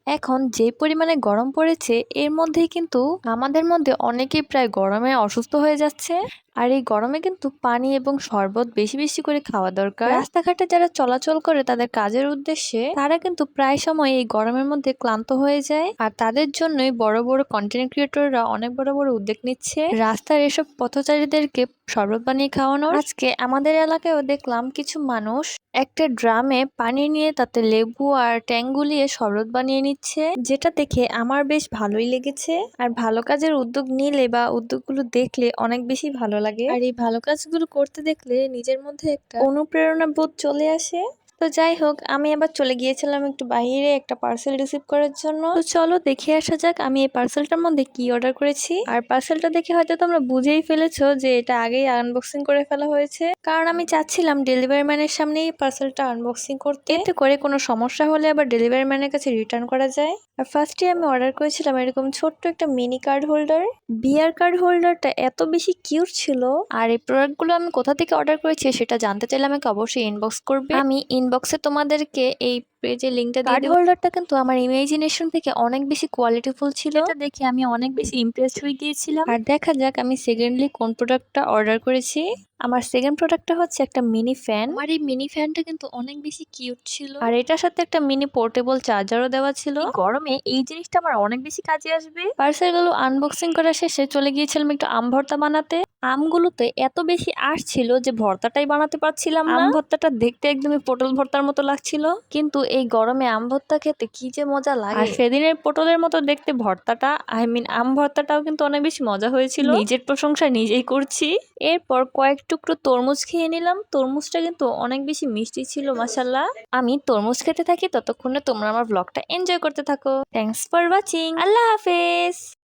এখন যে পরিমাণে গরম পড়েছে এর মধ্যেই কিন্তু আমাদের মধ্যে অনেকেই প্রায় গরমে অসুস্থ হয়ে যাচ্ছে। আর এই গরমে কিন্তু পানি এবং শরবত বেশি বেশি করে খাওয়া দরকার। রাস্তাঘাটে যারা চলাচল করে তাদের কাজের উদ্দেশ্যে তারা কিন্তু প্রায় সময় এই গরমের মধ্যে ক্লান্ত হয়ে যায়, আর তাদের জন্যই বড় বড় কন্টেন্ট ক্রিয়েটররা অনেক বড় বড় উদ্যোগ নিচ্ছে রাস্তার এসব পথচারীদেরকে শরবত বানিয়ে খাওয়ানোর। আজকে আমাদের এলাকায়ও দেখলাম কিছু মানুষ একটা ড্রামে পানি নিয়ে তাতে লেবু আর ট্যাং গুলিয়ে শরবত বানিয়ে নিচ্ছে, যেটা দেখে আমার বেশ ভালোই লেগেছে। আর ভালো কাজের উদ্যোগ নিলে বা উদ্যোগগুলো দেখলে অনেক বেশি ভালো লাগে, আর এই ভালো কাজগুলো করতে দেখলে নিজের মধ্যে একটা অনুপ্রেরণা বোধ চলে আসে। তো যাই হোক, আমি আবার চলে গিয়েছিলাম একটু বাইরে একটা পার্সেল রিসিভ করার জন্য। তো চলো দেখে আসা যাক আমি এই পার্সেলটার মধ্যে কি অর্ডার করেছি। আর পার্সেলটা দেখে হয়তো তোমরা বুঝেই ফেলেছো যে এটা আগেই আনবক্সিং করে ফেলা হয়েছে, কারণ আমি চাচ্ছিলাম ডেলিভারি ম্যানের সামনেই পার্সেলটা আনবক্সিং করতে, এতে করে কোনো সমস্যা হলে আবার ডেলিভারি ম্যানের কাছে রিটার্ন করা যায়। আর ফার্স্টে আমি অর্ডার করেছিলাম এরকম ছোট্ট একটা মিনি কার্ড হোল্ডার। বিয়ার কার্ড হোল্ডারটা এত বেশি কিউট ছিল। আর এই প্রোডাক্টগুলো আমি কোথা থেকে অর্ডার করেছি সেটা জানতে চাইলে আমাকে অবশ্যই ইনবক্স করবে। আমি ইনবক্সে তোমাদেরকে এই পেজে লিংকটা দিয়ে দেব। হোল্ডারটা কিন্তু আমার ইমাজিনেশন থেকে অনেক বেশি কোয়ালিটিফুল ছিল, এটা দেখে আমি অনেক বেশি ইমপ্রেসড হয়ে গিয়েছিলাম। আর দেখা যাক আমি সেকেন্ডলি কোন প্রোডাক্টটা অর্ডার করেছি। আমার সেকেন্ড প্রোডাক্টটা হচ্ছে একটা মিনি ফ্যান। আমার এই মিনি ফ্যানটা কিন্তু অনেক বেশি কিউট ছিল, আর এটার সাথে একটা মিনি পোর্টেবল চার্জারও দেওয়া ছিল। গরমে এই জিনিসটা আমার অনেক বেশি কাজে আসবে। পার্সেলগুলো আনবক্সিং করা শেষে চলে গিয়েছিলাম একটু আম ভর্তা বানাতে। আমগুলোতে এত বেশি আঁশ ছিল যে ভর্তাটাই বানাতে পারছিলাম না। আম ভর্তাটা দেখতে একদমই পটল ভর্তার মতো লাগছিল, কিন্তু এই গরমে আম ভর্তা খেতে কি যে মজা লাগে। আর সেদিনের পটলের মতো দেখতে ভর্তাটা আম ভর্তাটাও কিন্তু অনেক বেশি মজা হয়েছিল। নিজের প্রশংসা নিজেই করছি। এরপর কয়েক টুকরো তরমুজ খেয়ে নিলাম। তরমুজটা কিন্তু অনেক বেশি মিষ্টি ছিল মাশাআল্লাহ। আমি তরমুজ খেতে থাকি, ততক্ষণে তোমরা আমার ব্লগটা এনজয় করতে থাকো। Thanks for watching. আল্লাহ হাফেজ।